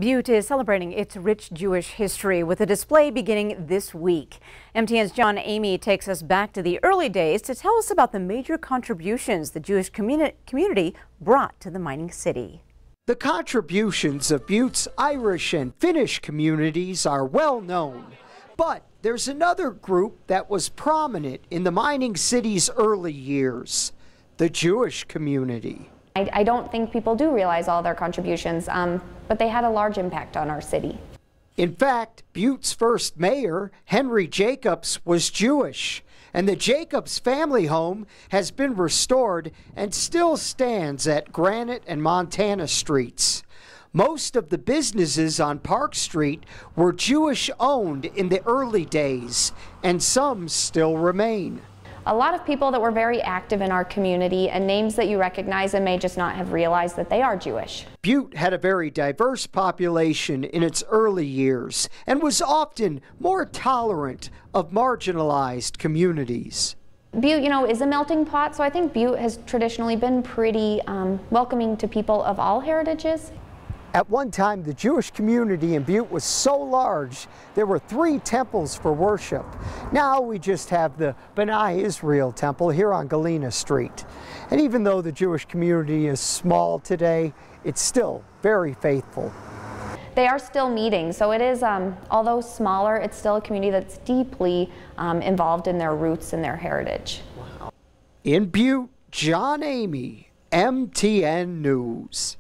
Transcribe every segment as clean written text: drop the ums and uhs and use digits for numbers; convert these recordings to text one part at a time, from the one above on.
Butte is celebrating its rich Jewish history with a display beginning this week. MTN's John Amy takes us back to the early days to tell us about the major contributions the Jewish community brought to the mining city. The contributions of Butte's Irish and Finnish communities are well known, but there's another group that was prominent in the mining city's early years, the Jewish community. I don't think people do realize all their contributions, but they had a large impact on our city. In fact, Butte's first mayor, Henry Jacobs, was Jewish, and the Jacobs family home has been restored and still stands at Granite and Montana Streets. Most of the businesses on Park Street were Jewish-owned in the early days, and some still remain. A lot of people that were very active in our community and names that you recognize and may just not have realized that they are Jewish. Butte had a very diverse population in its early years and was often more tolerant of marginalized communities. Butte, is a melting pot, so I think Butte has traditionally been pretty welcoming to people of all heritages. At one time, the Jewish community in Butte was so large, there were 3 temples for worship. Now we just have the B'nai Israel temple here on Galena Street. And even though the Jewish community is small today, it's still very faithful. They are still meeting, so it is, although smaller, it's still a community that's deeply involved in their roots and their heritage. Wow. In Butte, John Amy, MTN News.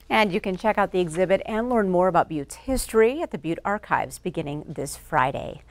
And you can check out the exhibit and learn more about Butte's history at the Butte Archives beginning this Friday.